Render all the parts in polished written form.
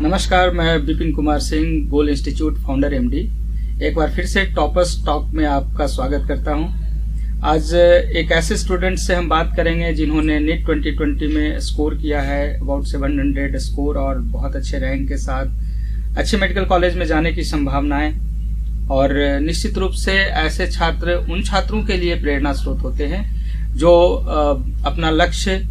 नमस्कार, मैं विपिन कुमार सिंह, गोल institute founder MD. एक बार फिर से टॉपर्स टॉक में आपका स्वागत करता हूं। आज एक ऐसे स्टूडेंट से हम बात करेंगे जिन्होंने नीट 2020 में स्कोर किया है अबाउट 700 स्कोर और बहुत अच्छे रैंक के साथ अच्छे मेडिकल कॉलेज में जाने की संभावनाएं। और निश्चित रूप से ऐसे छात्र उन छात्रों के लिए प्रेरणा स्रोत होते हैं जो अपना लक्ष्य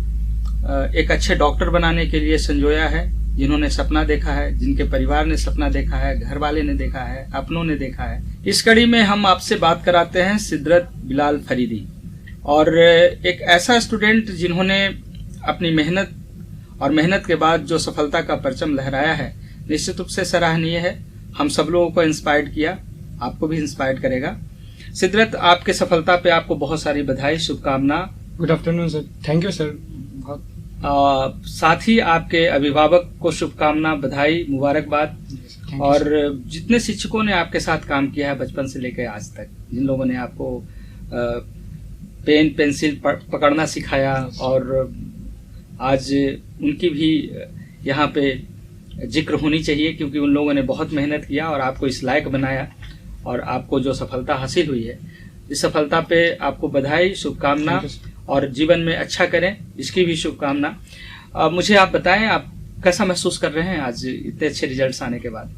एक अच्छे डॉक्टर बनाने के लिए संजोया है, जिन्होंने सपना देखा है, जिनके परिवार ने सपना देखा है, घर वाले ने देखा है, अपनों ने देखा है। इस कड़ी में हम आपसे बात कराते हैं सिदरत बिलाल फरीदी, और एक ऐसा स्टूडेंट जिन्होंने अपनी मेहनत के बाद जो सफलता का परचम लहराया है, निश्चित रूप से सराहनीय है। हम सब लोगों को इंस्पायर्ड किया, आपको भी इंस्पायर्ड करेगा। सिदरत, आपके सफलता पे आपको बहुत सारी बधाई, शुभकामना। Good afternoon sir. Thank you sir. साथ ही आपके अभिभावक को शुभकामना, बधाई, मुबारकबाद। और जितने शिक्षकों ने आपके साथ काम किया है बचपन से लेकर आज तक, जिन लोगों ने आपको पेन पेंसिल पकड़ना सिखाया, और आज उनकी भी यहाँ पे जिक्र होनी चाहिए, क्योंकि उन लोगों ने बहुत मेहनत किया और आपको इस लायक बनाया। और आपको जो सफलता हासिल हुई है, इस सफलता पे आपको बधाई, शुभकामना, और जीवन में अच्छा करें, इसकी भी शुभकामना। मुझे आप बताएं, आप कैसा महसूस कर रहे हैं आज इतने अच्छे रिजल्ट्स आने के बाद?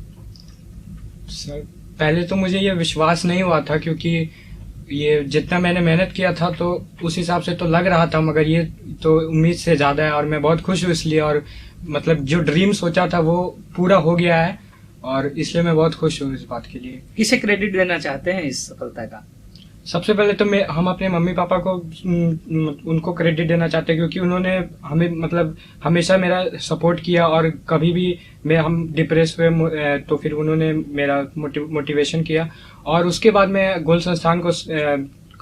सर, पहले तो मुझे ये विश्वास नहीं हुआ था, क्योंकि ये जितना मैंने मेहनत किया था तो उस हिसाब से तो लग रहा था, मगर ये तो उम्मीद से ज़्यादा है। और मैं बहुत खुश हूँ इसलिए, और मतलब जो ड्रीम सोचा था वो पूरा हो गया है, और इसलिए मैं बहुत खुश हूँ इस बात के लिए। किसे क्रेडिट देना चाहते हैं इस सफलता का? सबसे पहले तो हम अपने मम्मी पापा को उनको क्रेडिट देना चाहते हैं, क्योंकि उन्होंने हमें मतलब हमेशा मेरा सपोर्ट किया, और कभी भी हम डिप्रेस हुए तो फिर उन्होंने मेरा मोटिवेशन किया। और उसके बाद मैं गोल संस्थान को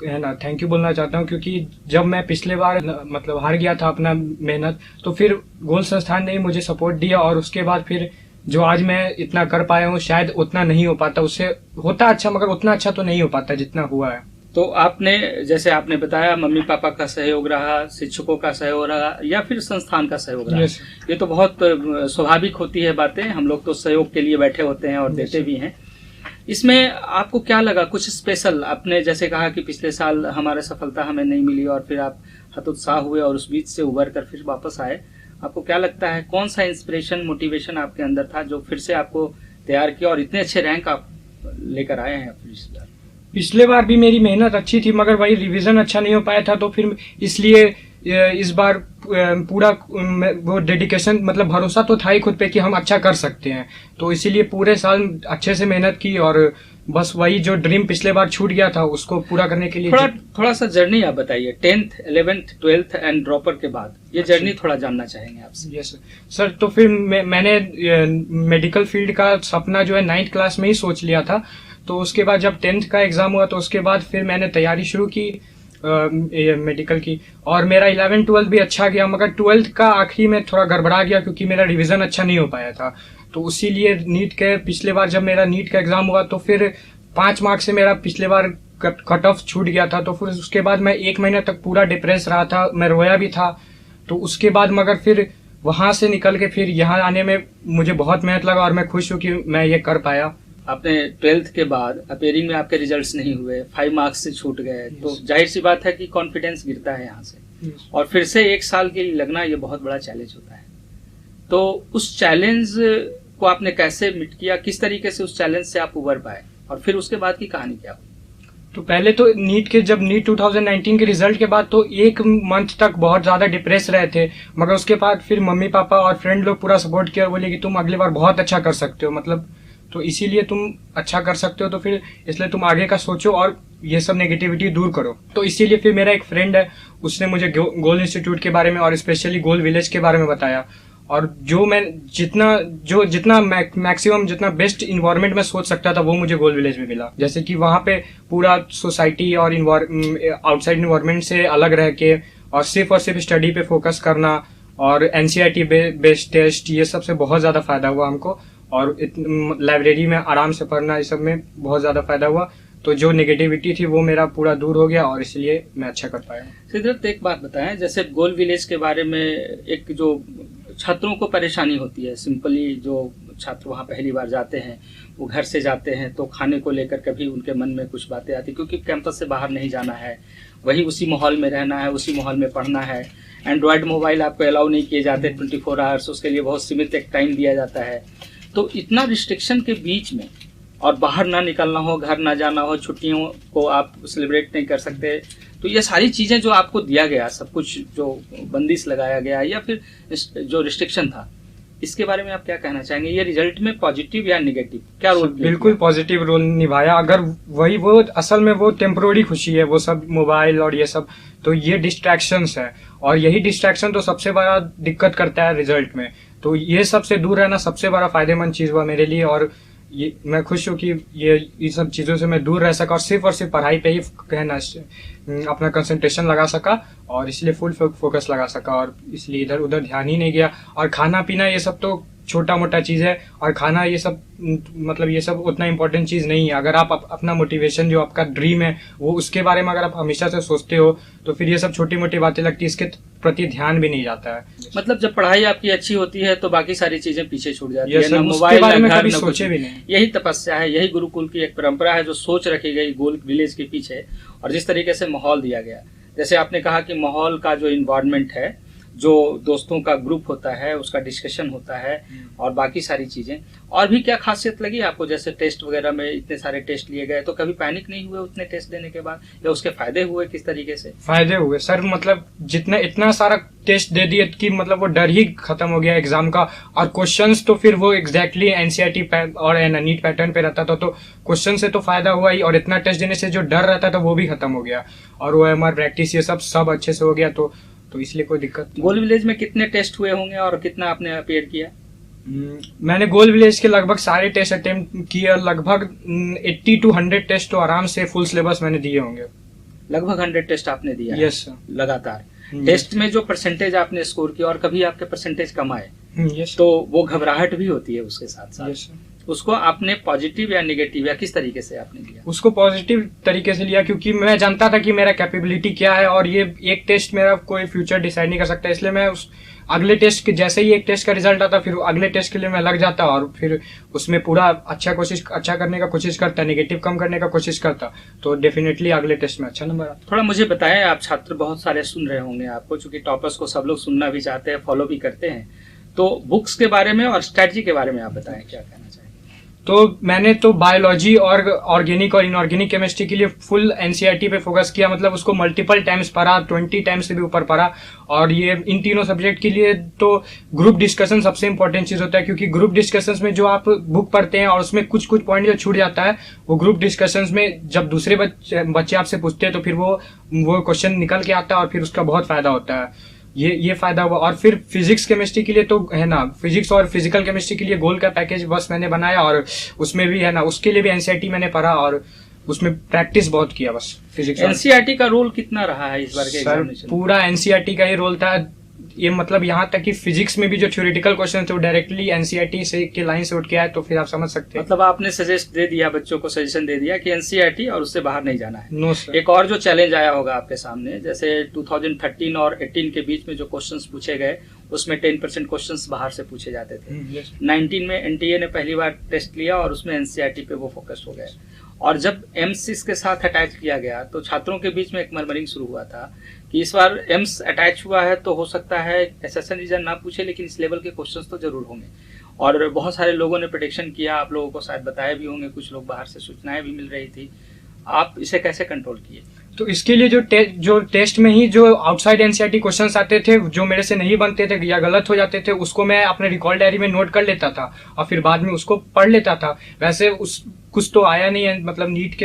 है ना थैंक यू बोलना चाहता हूँ, क्योंकि जब मैं पिछले बार मतलब हार गया था अपना मेहनत, तो फिर गोल संस्थान ने मुझे सपोर्ट दिया, और उसके बाद फिर जो आज मैं इतना कर पाया हूँ, शायद उतना नहीं हो पाता, उससे होता अच्छा, मगर उतना अच्छा तो नहीं हो पाता जितना हुआ है। तो आपने, जैसे आपने बताया, मम्मी पापा का सहयोग रहा, शिक्षकों का सहयोग रहा, या फिर संस्थान का सहयोग रहा। ये तो बहुत स्वाभाविक होती है बातें, हम लोग तो सहयोग के लिए बैठे होते हैं और देते भी हैं। इसमें आपको क्या लगा कुछ स्पेशल? आपने जैसे कहा कि पिछले साल हमारा सफलता हमें नहीं मिली, और फिर आप हतोत्साह हुए और उस बीच से उबर कर फिर वापस आए। आपको क्या लगता है, कौन सा इंस्पिरेशन, मोटिवेशन आपके अंदर था जो फिर से आपको तैयार किया और इतने अच्छे रैंक आप लेकर आए हैं फिर इस बार? पिछले बार भी मेरी मेहनत अच्छी थी, मगर वही रिवीजन अच्छा नहीं हो पाया था, तो फिर इसलिए इस बार पूरा वो डेडिकेशन, मतलब भरोसा तो था ही खुद पे कि हम अच्छा कर सकते हैं, तो इसीलिए पूरे साल अच्छे से मेहनत की, और बस वही जो ड्रीम पिछले बार छूट गया था उसको पूरा करने के लिए थोड़ा सा जर्नी आप बताइए। 10th 11th 12th and dropper के बाद ये जर्नी थोड़ा जानना चाहेंगे आपसे। Yes sir. तो फिर मैंने मेडिकल फील्ड का सपना जो है 9th क्लास में ही सोच लिया था। तो उसके बाद जब 10th का एग्जाम हुआ, तो उसके बाद फिर मैंने तैयारी शुरू की मेडिकल की, और मेरा 11th 12th भी अच्छा गया, मगर 12th का आखिरी में थोड़ा गड़बड़ा गया, क्योंकि मेरा रिवीजन अच्छा नहीं हो पाया था। तो उसीलिए नीट के पिछले बार जब मेरा नीट का एग्जाम हुआ, तो फिर 5 मार्क्स से मेरा पिछले बार कट ऑफ छूट गया था। तो फिर उसके बाद मैं 1 महीने तक पूरा डिप्रेस रहा था, मैं रोया भी था। तो उसके बाद मगर फिर वहां से निकल के फिर यहाँ आने में मुझे बहुत मेहनत लगा, और मैं खुश हूँ कि मैं ये कर पाया। आपने 12th के बाद अपेयरिंग में आपके रिजल्ट्स नहीं हुए, 5 मार्क्स से छूट गए, तो जाहिर सी बात है कि कॉन्फिडेंस गिरता है यहाँ से। और फिर से 1 साल के लिए लगना, ये बहुत बड़ा चैलेंज होता है। तो उस चैलेंज को आपने कैसे मिट किया, किस तरीके से उस चैलेंज से आप उबर पाए, और फिर उसके बाद की कहानी क्या हुई? तो पहले तो जब नीट 2019 के रिजल्ट के बाद तो 1 मंथ तक बहुत ज्यादा डिप्रेस रहे थे, मगर उसके बाद फिर मम्मी पापा और फ्रेंड लोग पूरा सपोर्ट किया और बोले कि तुम अगली बार बहुत अच्छा कर सकते हो, मतलब तो इसीलिए तुम अच्छा कर सकते हो, तो फिर इसलिए तुम आगे का सोचो और ये सब नेगेटिविटी दूर करो। तो इसीलिए फिर मेरा एक फ्रेंड है, उसने मुझे गोल इंस्टीट्यूट के बारे में और स्पेशली गोल विलेज के बारे में बताया, और जो मैं जितना मैक्सिमम जितना बेस्ट इन्वायरमेंट में सोच सकता था वो मुझे गोल विलेज में मिला। जैसे कि वहाँ पे पूरा सोसाइटी और आउटसाइड इन्वायरमेंट से अलग रह के और सिर्फ स्टडी पे फोकस करना, और एनसीईआरटी बेस्ड टेस्ट, ये सब से बहुत ज़्यादा फायदा हुआ हमको, और लाइब्रेरी में आराम से पढ़ना, इस सब में बहुत ज़्यादा फायदा हुआ। तो जो नेगेटिविटी थी वो मेरा पूरा दूर हो गया, और इसलिए मैं अच्छा कर पाया। सिद्धार्थ, एक बात बताएं, जैसे गोल विलेज के बारे में एक जो छात्रों को परेशानी होती है, सिंपली जो छात्र वहाँ पहली बार जाते हैं, वो घर से जाते हैं तो खाने को लेकर कभी उनके मन में कुछ बातें आती, क्योंकि कैंपस से बाहर नहीं जाना है, वही उसी माहौल में रहना है, उसी माहौल में पढ़ना है। एंड्रॉयड मोबाइल आपको अलाउ नहीं किए जाते 24 आवर्स, उसके लिए बहुत सीमित एक टाइम दिया जाता है। तो इतना रिस्ट्रिक्शन के बीच में और बाहर ना निकलना हो, घर ना जाना हो, छुट्टियों को आप सेलिब्रेट नहीं कर सकते, तो ये सारी चीज़ें जो आपको दिया गया, सब कुछ जो बंदिश लगाया गया या फिर जो रिस्ट्रिक्शन था, इसके बारे में आप क्या कहना चाहेंगे? ये रिजल्ट में पॉजिटिव या नेगेटिव क्या रोल? बिल्कुल पॉजिटिव रोल निभाया। अगर वही वो असल में वो टेम्पोररी खुशी है, वो सब मोबाइल और ये सब, तो ये डिस्ट्रैक्शंस है, और यही डिस्ट्रैक्शन तो सबसे बड़ा दिक्कत करता है रिजल्ट में। तो ये सबसे दूर रहना सबसे बड़ा फायदेमंद चीज़ हुआ मेरे लिए, और ये मैं खुश हूँ कि ये सब चीज़ों से मैं दूर रह सका और सिर्फ पढ़ाई पे ही कहना अपना कंसंट्रेशन लगा सका, और इसलिए फुल फोकस लगा सका, और इसलिए इधर उधर ध्यान ही नहीं गया। और खाना पीना ये सब तो छोटा मोटा चीज़ है, और खाना ये सब मतलब ये सब उतना इम्पोर्टेंट चीज़ नहीं है। अगर आप अपना मोटिवेशन जो आपका ड्रीम है वो उसके बारे में अगर आप हमेशा से सोचते हो तो फिर ये सब छोटी मोटी बातें लगती है, इसके प्रति ध्यान भी नहीं जाता है। मतलब जब पढ़ाई आपकी अच्छी होती है तो बाकी सारी चीजें पीछे छूट जाती है, ना मोबाइल बारे में कभी सोचे भी नहीं। यही तपस्या है, यही गुरुकुल की एक परंपरा है जो सोच रखी गई गोल विलेज के पीछे, और जिस तरीके से माहौल दिया गया, जैसे आपने कहा कि माहौल का जो इन्वायरमेंट है, जो दोस्तों का ग्रुप होता है, उसका डिस्कशन होता है, और बाकी सारी चीजें। और भी क्या खासियत लगी आपको? जैसे टेस्ट वगैरह में इतने सारे टेस्ट लिए गए, तो कभी पैनिक नहीं हुए उतने टेस्ट देने के बाद, या उसके फायदे हुए? किस तरीके से फायदे हुए सर? मतलब जितना इतना सारा टेस्ट दे दिए कि मतलब वो डर ही खत्म हो गया एग्जाम का। और क्वेश्चंस तो फिर वो एग्जैक्टली एनसीईआरटी और नीट पैटर्न पे रहता था, तो क्वेश्चन से तो फायदा हुआ ही, और इतना टेस्ट देने से जो डर रहता था वो भी खत्म हो गया, और वो हमारा प्रैक्टिस ये सब अच्छे से हो गया, तो इसलिए कोई दिक्कत नहीं। गोल विलेज में कितने टेस्ट हुए होंगे और कितना आपने अपीयर किया? मैंने गोल विलेज के लगभग सारे टेस्ट अटेम्प्ट किए, लगभग 80 to 100 टेस्ट तो आराम से फुल सिलेबस मैंने दिए होंगे। लगभग 100 टेस्ट आपने दिया? Yes sir. लगातार टेस्ट में जो परसेंटेज आपने स्कोर किया, और कभी आपके परसेंटेज कम आए यस, तो वो घबराहट भी होती है उसके साथ साथ। यस, उसको आपने पॉजिटिव या नेगेटिव या किस तरीके से आपने लिया? उसको पॉजिटिव तरीके से लिया, क्योंकि मैं जानता था कि मेरा कैपेबिलिटी क्या है, और ये एक टेस्ट मेरा कोई फ्यूचर डिसाइड नहीं कर सकता। इसलिए मैं उस अगले टेस्ट के जैसे ही एक टेस्ट का रिजल्ट आता, फिर अगले टेस्ट के लिए मैं लग जाता, और फिर उसमें पूरा अच्छा करने का कोशिश करता, नेगेटिव कम करने का कोशिश करता, तो डेफिनेटली अगले टेस्ट में अच्छा नंबर आता। थोड़ा मुझे बताएं, आप छात्र बहुत सारे सुन रहे होंगे आपको, चूंकि टॉपर्स को सब लोग सुनना भी चाहते हैं, फॉलो भी करते हैं, तो बुक्स के बारे में और स्ट्रेटजी के बारे में आप बताएं, क्या कहना चाहिए? तो मैंने तो बायोलॉजी और ऑर्गेनिक और इनऑर्गेनिक केमिस्ट्री के लिए फुल एनसीईआरटी पे फोकस किया, मतलब उसको मल्टीपल टाइम्स पढ़ा, 20 टाइम्स से भी ऊपर पढ़ा। और ये इन तीनों सब्जेक्ट के लिए तो ग्रुप डिस्कशन सबसे इंपॉर्टेंट चीज़ होता है, क्योंकि ग्रुप डिस्कशंस में जो आप बुक पढ़ते हैं और उसमें कुछ पॉइंट जो छूट जाता है, वो ग्रुप डिस्कशंस में जब दूसरे बच्चे आपसे पूछते हैं तो फिर वो क्वेश्चन निकल के आता है, और फिर उसका बहुत फायदा होता है। ये फायदा हुआ। और फिर फिजिक्स केमिस्ट्री के लिए तो है ना, फिजिक्स और फिजिकल केमिस्ट्री के लिए गोल का पैकेज बस मैंने बनाया, और उसमें भी है ना, उसके लिए भी एनसीईआरटी मैंने पढ़ा, और उसमें प्रैक्टिस बहुत किया बस फिजिक्स। एनसीईआरटी का रोल कितना रहा है इस बार के एग्जामिनेशन? पूरा एनसीईआरटी का ही रोल था। ये मतलब यहाँ तक कि फिजिक्स में भी जो थ्योरेटिकल क्वेश्चन थे वो डायरेक्टली एनसीईआरटी से के लाइन से उठ के आए, तो फिर आप समझ सकते हैं। मतलब आपने सजेस्ट दे दिया, बच्चों को सजेशन दे दिया कि एनसीईआरटी और उससे बाहर नहीं जाना है। No sir. एक और जो चैलेंज आया होगा आपके सामने, जैसे 2013 और 18 के बीच में जो क्वेश्चंस पूछे गए, उसमें 10% क्वेश्चंस बाहर से पूछे जाते थे। 19 में एनटीए ने पहली बार टेस्ट लिया और उसमें एनसीईआरटी पे वो फोकस हो गए, और जब एम्स के साथ अटैच किया गया तो छात्रों के बीच में एक मर्मरिंग शुरू हुआ था कि इस बार एम्स अटैच हुआ है तो हो सकता है एसएसएन रीजन ना पूछे, लेकिन इस लेवल के क्वेश्चंस तो जरूर होंगे। और बहुत सारे लोगों ने प्रेडिक्शन किया, आप लोगों को शायद बताया भी होंगे, कुछ लोग बाहर से सूचनाएं भी मिल रही थी। आप इसे कैसे कंट्रोल किए? तो इसके लिए जो टेस्ट में ही जो आउटसाइड एनसीईआरटी क्वेश्चंस आते थे, जो मेरे से नहीं बनते थे या गलत हो जाते थे, उसको मैं अपने रिकॉर्ड डायरी में नोट कर लेता था, और फिर बाद में उसको पढ़ लेता था। वैसे कुछ तो आया नहीं है, मतलब नीट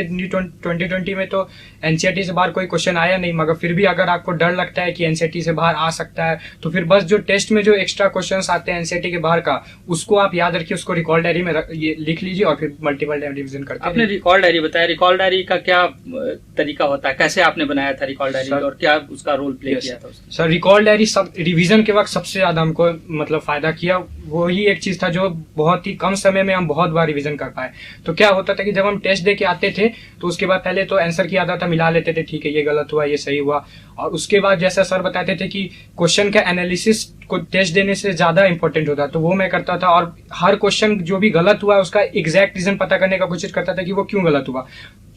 2020 में तो एनसीईआरटी से बाहर कोई क्वेश्चन आया नहीं, मगर फिर भी अगर आपको डर लगता है कि एनसीईआरटी से बाहर आ सकता है, तो फिर बस जो टेस्ट में जो एक्स्ट्रा क्वेश्चंस आते हैं एनसीईआरटी के बाहर का, उसको आप याद रखिए, उसको रिकॉर्ड डायरी में लिख लीजिए, और फिर मल्टीपल टाइम रिविजन करते हैं। आपने रिकॉर्ड डायरी बताया, रिकॉर्ड डायरी का क्या तरीका होता है, कैसे आपने बनाया था रिकॉर्ड डायरी, और क्या उसका रोल प्ले किया था? सर रिकॉर्ड डायरी सब रिवीजन के वक्त सबसे ज्यादा हमको मतलब फायदा किया। वही एक चीज था जो बहुत ही कम समय में हम बहुत बार रिवीजन कर पाए। तो क्या होता था कि जब हम टेस्ट दे के आते थे तो उसके बाद पहले तो आंसर की आता था, मिला लेते थे, ठीक है ये गलत हुआ ये सही हुआ, और उसके बाद जैसा सर बताते थे कि क्वेश्चन का एनालिसिस को टेस्ट देने से ज्यादा इंपॉर्टेंट होता, तो वो मैं करता था, और हर क्वेश्चन जो भी गलत हुआ उसका एग्जैक्ट रीजन पता करने का कोशिश करता था कि वो क्यों गलत हुआ,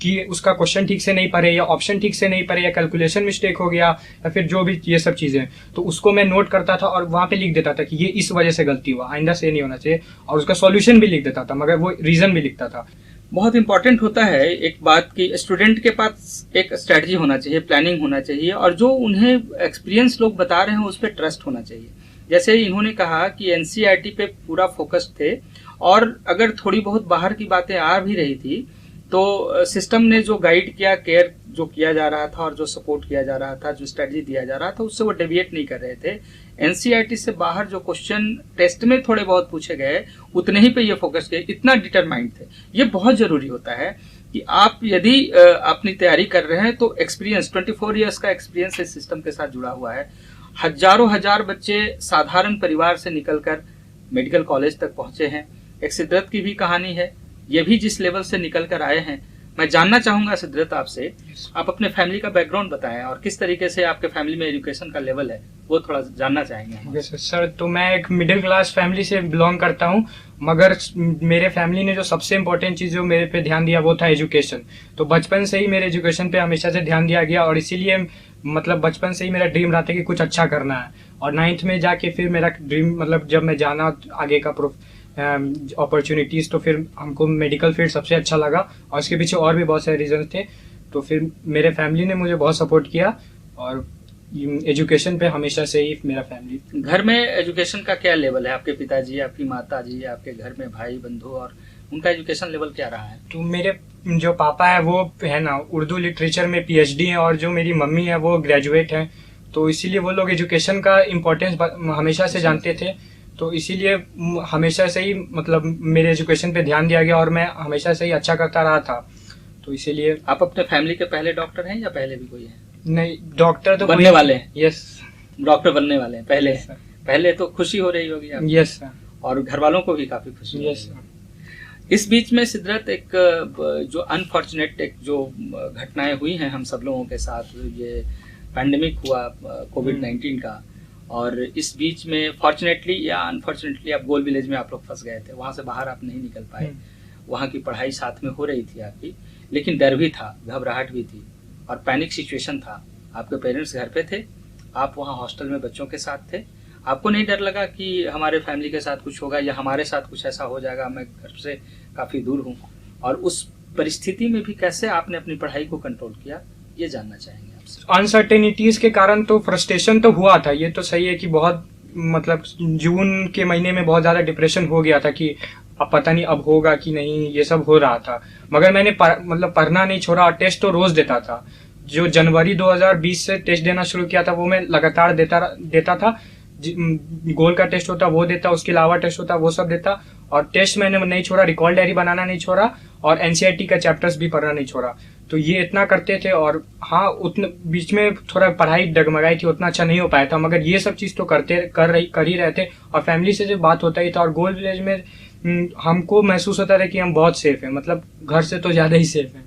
कि उसका क्वेश्चन ठीक से नहीं पढ़े या ऑप्शन ठीक से नहीं पढ़े या कैलकुलेशन मिस्टेक हो गया या फिर जो भी ये सब चीजें, तो उसको मैं नोट करता था और वहां पे लिख देता था कि ये इस वजह से गलती हुआ, आइंदा से नहीं होना चाहिए, और उसका सॉल्यूशन भी लिख देता था, मगर वो रीजन भी लिखता था। बहुत इंपॉर्टेंट होता है एक बात कि स्टूडेंट के पास एक स्ट्रेटजी होना चाहिए, प्लानिंग होना चाहिए, और जो उन्हें एक्सपीरियंस लोग बता रहे हैं उस पर ट्रस्ट होना चाहिए। जैसे इन्होंने कहा कि एनसीईआरटी पे पूरा फोकस थे, और अगर थोड़ी बहुत बाहर की बातें आ भी रही थी तो सिस्टम ने जो गाइड किया, केयर जो किया जा रहा था और जो सपोर्ट किया जा रहा था, जो स्ट्रेटजी दिया जा रहा था, उससे वो डेविएट नहीं कर रहे थे। एनसीईआरटी से बाहर जो क्वेश्चन टेस्ट में थोड़े बहुत पूछे गए उतने ही पे ये फोकस किए, इतना डिटरमाइंड थे। ये बहुत जरूरी होता है कि आप यदि अपनी तैयारी कर रहे हैं तो एक्सपीरियंस, 24 ईयर्स का एक्सपीरियंस इस सिस्टम के साथ जुड़ा हुआ है। हजारों हजार बच्चे साधारण परिवार से निकलकर मेडिकल कॉलेज तक पहुंचे हैं। एक सिद्धरथ की भी कहानी है, ये भी जिस लेवल से निकल कर आए हैं। मैं जानना चाहूंगा सिद्धरथ आपसे, आप अपने फैमिली का बैकग्राउंड बताएं और किस तरीके से आपके फैमिली में एजुकेशन का लेवल है वो थोड़ा जानना चाहेंगे। सर, तो मैं एक मिडिल क्लास फैमिली से बिलोंग करता हूँ, मगर मेरे फैमिली ने जो सबसे इम्पोर्टेंट चीज़ जो मेरे पे ध्यान दिया वो था एजुकेशन। तो बचपन से ही मेरे एजुकेशन पे हमेशा से ध्यान दिया गया, और इसीलिए मतलब बचपन से ही मेरा ड्रीम रहा था कि कुछ अच्छा करना है। और 9th में जाके फिर मेरा ड्रीम, मतलब जब मैं जाना आगे का अपॉर्चुनिटीज़, तो फिर हमको मेडिकल फील्ड सबसे अच्छा लगा, और उसके पीछे और भी बहुत सारे रीजन थे। तो फिर मेरे फैमिली ने मुझे बहुत सपोर्ट किया, और एजुकेशन पे हमेशा से ही मेरा फैमिली। घर में एजुकेशन का क्या लेवल है? आपके पिताजी, आपकी माताजी, आपके घर में भाई बंधु, और उनका एजुकेशन लेवल क्या रहा है? तो मेरे जो पापा है वो है ना उर्दू लिटरेचर में PhD है, और जो मेरी मम्मी है वो ग्रेजुएट है, तो इसीलिए वो लोग एजुकेशन का इम्पोर्टेंस हमेशा से जानते थे। तो इसीलिए हमेशा से ही मतलब मेरे एजुकेशन पे ध्यान दिया गया, और मैं हमेशा से ही अच्छा करता रहा था। तो इसीलिए। आप अपने फैमिली के पहले डॉक्टर हैं या पहले भी कोई है? नहीं, डॉक्टर तो बनने वाले हैं। यस, डॉक्टर बनने वाले हैं पहले। पहले तो खुशी हो रही होगी आपको। Yes sir. और घर वालों को भी काफी खुशी। Yes sir. इस बीच में सिद्धरथ एक जो अनफॉर्चुनेट एक जो घटनाएं हुई हैं हम सब लोगों के साथ, ये पैंडेमिक हुआ कोविड-19 का, और इस बीच में फॉर्चुनेटली या अनफॉर्चुनेटली आप गोल विलेज में आप लोग फंस गए थे, वहां से बाहर आप नहीं निकल पाए। वहां की पढ़ाई साथ में हो रही थी आपकी, लेकिन डर भी था, घबराहट भी थी, और पैनिक सिचुएशन था। आपके पेरेंट्स घर पे थे, आप वहाँ हॉस्टल में बच्चों के साथ थे। आपको नहीं डर लगा कि हमारे फैमिली के साथ कुछ होगा या हमारे साथ कुछ ऐसा हो जाएगा? मैं घर से काफ़ी दूर हूँ, और उस परिस्थिति में भी कैसे आपने अपनी पढ़ाई को कंट्रोल किया, ये जानना चाहेंगे आपसे। अनसर्टेनिटीज के कारण तो फ्रस्ट्रेशन तो हुआ था, ये तो सही है कि बहुत मतलब जून के महीने में बहुत ज़्यादा डिप्रेशन हो गया था कि अब पता नहीं अब होगा कि नहीं, ये सब हो रहा था। मगर मैंने मतलब पढ़ना नहीं छोड़ा, और टेस्ट तो रोज़ देता था। जो जनवरी 2020 से टेस्ट देना शुरू किया था वो मैं लगातार देता था। गोल का टेस्ट होता वो देता, उसके अलावा टेस्ट होता वो सब देता, और टेस्ट मैंने नहीं छोड़ा, रिकॉल डायरी बनाना नहीं छोड़ा, और एनसीईआरटी का चैप्टर्स भी पढ़ना नहीं छोड़ा। तो ये इतना करते थे, और हाँ उतने बीच में थोड़ा पढ़ाई डगमगाई थी, उतना अच्छा नहीं हो पाया था, मगर ये सब चीज़ तो कर ही रहे थे, और फैमिली से जो बात होता ही था। और गोल विलेज में हमको महसूस होता था कि हम बहुत सेफ हैं, मतलब घर से तो ज़्यादा ही सेफ हैं।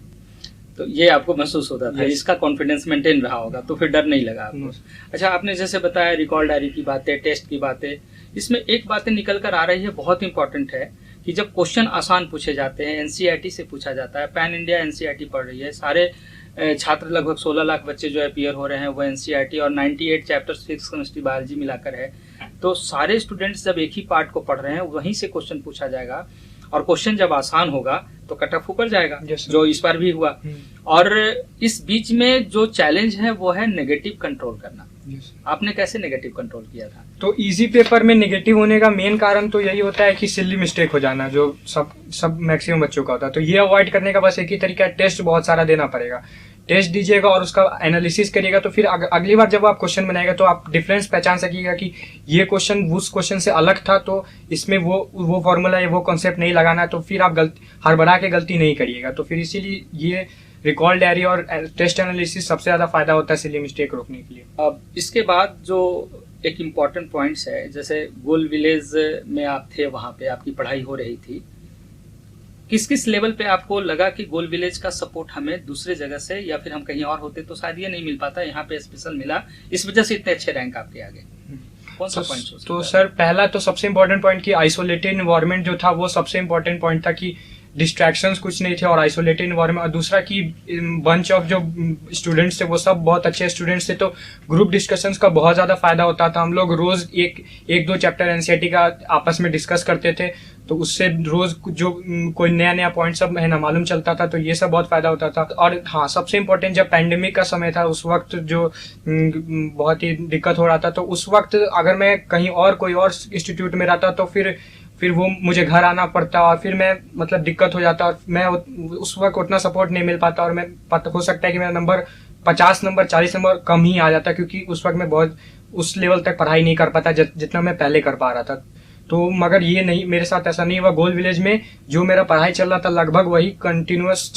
तो ये आपको महसूस होता था, इसका कॉन्फिडेंस मेंटेन रहा होगा, तो फिर डर नहीं लगा आपको। अच्छा, आपने जैसे बताया रिकॉल डायरी की बातें, टेस्ट की बातें, इसमें एक बातें निकल कर आ रही है, बहुत इंपॉर्टेंट है कि जब क्वेश्चन आसान पूछे जाते हैं, एनसीईआरटी से पूछा जाता है, पैन इंडिया एनसीईआरटी पढ़ रही है, सारे छात्र लगभग 16 लाख बच्चे जो अपीयर हो रहे हैं वो एनसीईआरटी, और 98 चैप्टर्स, 6 केमिस्ट्री, बायोलॉजी मिलाकर है। तो सारे स्टूडेंट्स जब एक ही पार्ट को पढ़ रहे हैं, वहीं से क्वेश्चन पूछा जाएगा, और क्वेश्चन जब आसान होगा तो कट ऑफ ऊपर जाएगा, जो इस बार भी हुआ। और इस बीच में जो चैलेंज है वो है नेगेटिव कंट्रोल करना। आपने कैसे नेगेटिव कंट्रोल किया था? तो इजी पेपर में नेगेटिव होने का मेन कारण तो यही होता है कि सिली मिस्टेक हो जाना, जो सब मैक्सिमम बच्चों का होता है। तो ये अवॉइड करने का बस एक ही तरीका है, टेस्ट बहुत सारा देना पड़ेगा। टेस्ट दीजिएगा और उसका एनालिसिस करिएगा, तो फिर अगली बार जब आप क्वेश्चन बनाएगा तो आप डिफरेंस पहचान सकिएगा कि ये क्वेश्चन उस क्वेश्चन से अलग था, तो इसमें वो फॉर्मूला या वो कॉन्सेप्ट नहीं लगाना, तो फिर आप हड़बड़ा के गलती नहीं करिएगा। तो फिर इसीलिए ये रिकॉल डायरी और टेस्ट एनालिसिस सबसे ज़्यादा फायदा होता है सिली मिस्टेक रोकने के लिए। अब इसके बाद जो एक इम्पॉर्टेंट पॉइंट्स है, जैसे गोल विलेज में आप थे, वहाँ पे आपकी पढ़ाई हो रही थी, किस किस लेवल पे आपको लगा कि गोल विलेज का सपोर्ट हमें दूसरे जगह से या फिर हम कहीं और होते तो शायद ये नहीं मिल पाता, यहाँ पे स्पेशल मिला, इस वजह से इतने अच्छे रैंक आपके आगे? कौन सा पॉइंट हो सकता तो है? सर पहला तो सबसे इम्पोर्टेंट पॉइंट कि आइसोलेटेड इन्वायरमेंट जो था वो सबसे इम्पोर्टेंट पॉइंट था कि डिस्ट्रैक्शंस कुछ नहीं थे और आइसोलेटेड इन्वायरमेंट। और दूसरा कि बंच ऑफ जो स्टूडेंट्स थे वो सब बहुत अच्छे स्टूडेंट्स थे, तो ग्रुप डिस्कशंस का बहुत ज़्यादा फायदा होता था। हम लोग रोज़ एक दो चैप्टर एनसीईआरटी का आपस में डिस्कस करते थे, तो उससे रोज़ जो कोई नया नया पॉइंट सब है ना मालूम चलता था, तो ये सब बहुत फ़ायदा होता था। और हाँ, सबसे इम्पोर्टेंट जब पैंडेमिक का समय था उस वक्त जो बहुत ही दिक्कत हो रहा था, तो उस वक्त अगर मैं कहीं और कोई और इंस्टीट्यूट में रहता तो फिर वो मुझे घर आना पड़ता और फिर मैं मतलब दिक्कत हो जाता और मैं उस वक्त उतना सपोर्ट नहीं मिल पाता और मैं हो सकता है कि मेरा नंबर 50 नंबर 40 नंबर कम ही आ जाता, क्योंकि उस वक्त मैं बहुत उस लेवल तक पढ़ाई नहीं कर पाता जितना मैं पहले कर पा रहा था। तो मगर ये नहीं, मेरे साथ ऐसा नहीं हुआ। गोल विलेज में जो मेरा पढ़ाई चल रहा था लगभग वही कंटिन्यूअस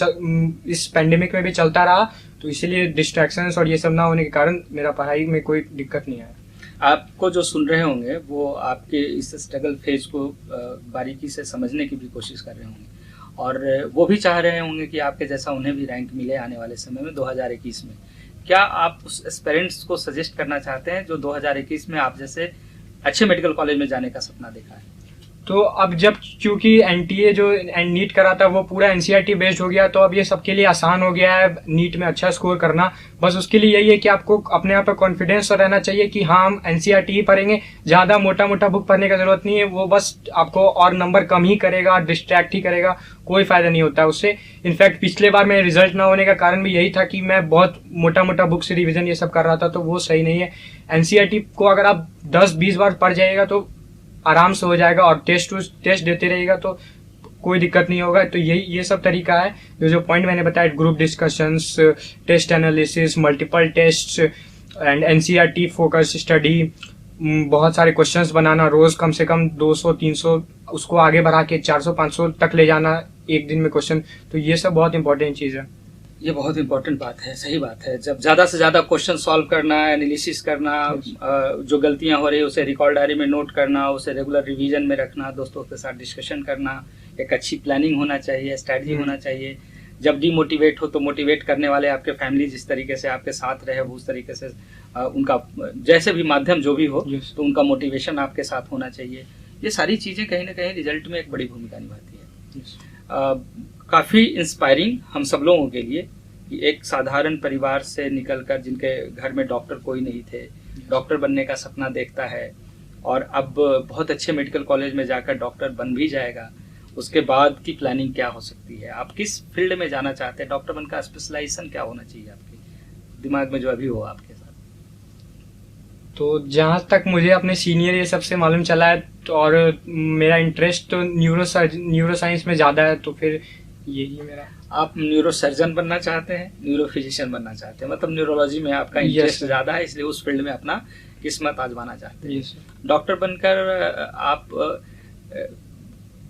इस पेंडेमिक में भी चलता रहा, तो इसीलिए डिस्ट्रैक्शंस और ये सब ना होने के कारण मेरा पढ़ाई में कोई दिक्कत नहीं आया। आपको जो सुन रहे होंगे वो आपके इस स्ट्रगल फेज को बारीकी से समझने की भी कोशिश कर रहे होंगे और वो भी चाह रहे होंगे कि आपके जैसा उन्हें भी रैंक मिले आने वाले समय में 2021 में। क्या आप उस एस्पिरेंट्स को सजेस्ट करना चाहते हैं जो 2021 में आप जैसे अच्छे मेडिकल कॉलेज में जाने का सपना देखा है? तो अब जब क्योंकि एनटीए जो नीट करा था वो पूरा एनसीईआरटी बेस्ड हो गया, तो अब ये सबके लिए आसान हो गया है नीट में अच्छा स्कोर करना। बस उसके लिए यही है कि आपको अपने आप पे कॉन्फिडेंस रहना चाहिए कि हाँ हम एनसीईआरटी ही पढ़ेंगे, ज़्यादा मोटा मोटा बुक पढ़ने का जरूरत नहीं है, वो बस आपको और नंबर कम ही करेगा, डिस्ट्रैक्ट ही करेगा, कोई फायदा नहीं होता है उससे। इनफैक्ट पिछले बार मेरे रिजल्ट ना होने का कारण भी यही था कि मैं बहुत मोटा मोटा बुक से रिविजन ये सब कर रहा था, तो वो सही नहीं है। एनसीईआरटी को अगर आप 10-20 बार पढ़ जाइएगा तो आराम से हो जाएगा और टेस्ट देते रहिएगा तो कोई दिक्कत नहीं होगा। तो ये सब तरीका है जो पॉइंट मैंने बताया, group discussions, test analysis, multiple test and NCERT focus study, बहुत सारे क्वेश्चंस बनाना, रोज कम से कम 200-300 उसको आगे बढ़ा के 400-500 तक ले जाना एक दिन में क्वेश्चन, तो ये सब बहुत इंपॉर्टेंट चीज़ है। ये बहुत इंपॉर्टेंट बात है, सही बात है। जब ज़्यादा से ज़्यादा क्वेश्चन सॉल्व करना, एनालिसिस करना, जो गलतियां हो रही है उसे रिकॉर्ड डायरी में नोट करना, उसे रेगुलर रिवीजन में रखना, दोस्तों के साथ डिस्कशन करना, एक अच्छी प्लानिंग होना चाहिए, स्ट्रैटेजी होना चाहिए। जब डीमोटिवेट हो तो मोटिवेट करने वाले आपके फैमिली जिस तरीके से आपके साथ रहे वो उस तरीके से उनका जैसे भी माध्यम जो भी हो तो उनका मोटिवेशन आपके साथ होना चाहिए। ये सारी चीज़ें कहीं ना कहीं रिजल्ट में एक बड़ी भूमिका निभाती है। काफ़ी इंस्पायरिंग हम सब लोगों के लिए कि एक साधारण परिवार से निकलकर, जिनके घर में डॉक्टर कोई नहीं थे, डॉक्टर बनने का सपना देखता है और अब बहुत अच्छे मेडिकल कॉलेज में जाकर डॉक्टर बन भी जाएगा। उसके बाद की प्लानिंग क्या हो सकती है, आप किस फील्ड में जाना चाहते हैं, डॉक्टर बनकर स्पेशलाइजेशन क्या होना चाहिए आपके दिमाग में जो अभी हो आपके साथ? तो जहाँ तक मुझे अपने सीनियर ये सबसे मालूम चला है तो, और मेरा इंटरेस्ट तो न्यूरो साइंस में ज़्यादा है, तो फिर यही मेरा। आप न्यूरो सर्जन बनना चाहते हैं, न्यूरो फिजिशियन बनना चाहते हैं, मतलब न्यूरोलॉजी में आपका इंटरेस्ट ज़्यादा है, इसलिए उस फील्ड में अपना किस्मत आजमाना चाहते हैं। डॉक्टर बनकर आप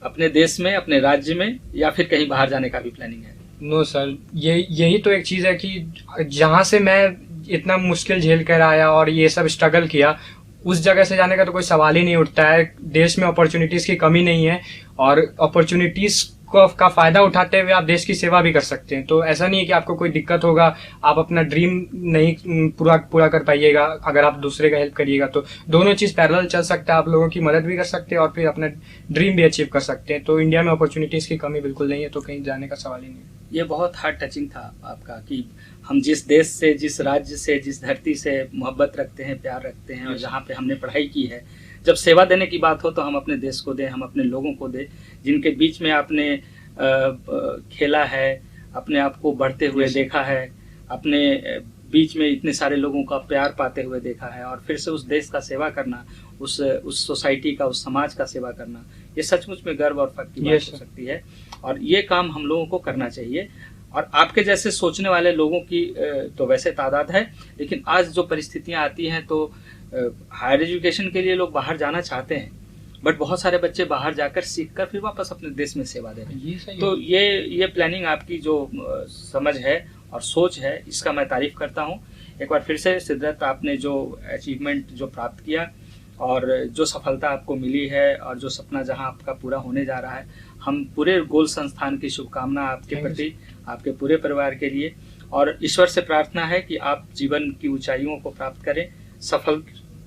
अपने देश में, अपने राज्य में या फिर कहीं बाहर जाने का भी प्लानिंग है? नो सर, यही तो एक चीज़ है कि जहाँ से मैं इतना मुश्किल झेल कर आया और ये सब स्ट्रगल किया, उस जगह से जाने का तो कोई सवाल ही नहीं उठता है। देश में अपॉर्चुनिटीज़ की कमी नहीं है और अपॉर्चुनिटीज़ का फ़ायदा उठाते हुए आप देश की सेवा भी कर सकते हैं। तो ऐसा नहीं है कि आपको कोई दिक्कत होगा, आप अपना ड्रीम नहीं पूरा कर पाइएगा अगर आप दूसरे का हेल्प करिएगा। तो दोनों चीज़ पैरेलल चल सकता है, आप लोगों की मदद भी कर सकते हैं और फिर अपना ड्रीम भी अचीव कर सकते हैं। तो इंडिया में अपॉर्चुनिटीज़ की कमी बिल्कुल नहीं है, तो कहीं जाने का सवाल ही नहीं है। ये बहुत हार्ट टचिंग था आपका कि हम जिस देश से, जिस राज्य से, जिस धरती से मोहब्बत रखते हैं, प्यार रखते हैं और जहाँ पे हमने पढ़ाई की है, जब सेवा देने की बात हो तो हम अपने देश को दें, हम अपने लोगों को दें, जिनके बीच में आपने खेला है, अपने आप को बढ़ते हुए देखा है, अपने बीच में इतने सारे लोगों का प्यार पाते हुए देखा है और फिर से उस देश का सेवा करना, उस सोसाइटी का, उस समाज का सेवा करना, ये सचमुच में गर्व और फख्र की बात हो सकती है और ये काम हम लोगों को करना चाहिए। और आपके जैसे सोचने वाले लोगों की तो वैसे तादाद है, लेकिन आज जो परिस्थितियां आती हैं तो हायर एजुकेशन के लिए लोग बाहर जाना चाहते हैं, बट बहुत सारे बच्चे बाहर जाकर सीखकर फिर वापस अपने देश में सेवा दे रहे हैं। तो ये प्लानिंग आपकी जो समझ है और सोच है, इसका मैं तारीफ करता हूँ। एक बार फिर से सिद्धार्थ, आपने जो अचीवमेंट जो प्राप्त किया और जो सफलता आपको मिली है और जो सपना जहां आपका पूरा होने जा रहा है, हम पूरे गोल संस्थान की शुभकामना आपके प्रति, आपके पूरे परिवार के लिए, और ईश्वर से प्रार्थना है कि आप जीवन की ऊंचाइयों को प्राप्त करें, सफल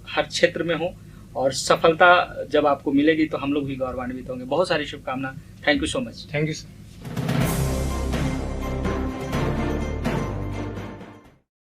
हर क्षेत्र में हो, और सफलता जब आपको मिलेगी तो हम लोग भी गौरवान्वित होंगे। बहुत सारी शुभकामना। Thank you so much. Thank you sir.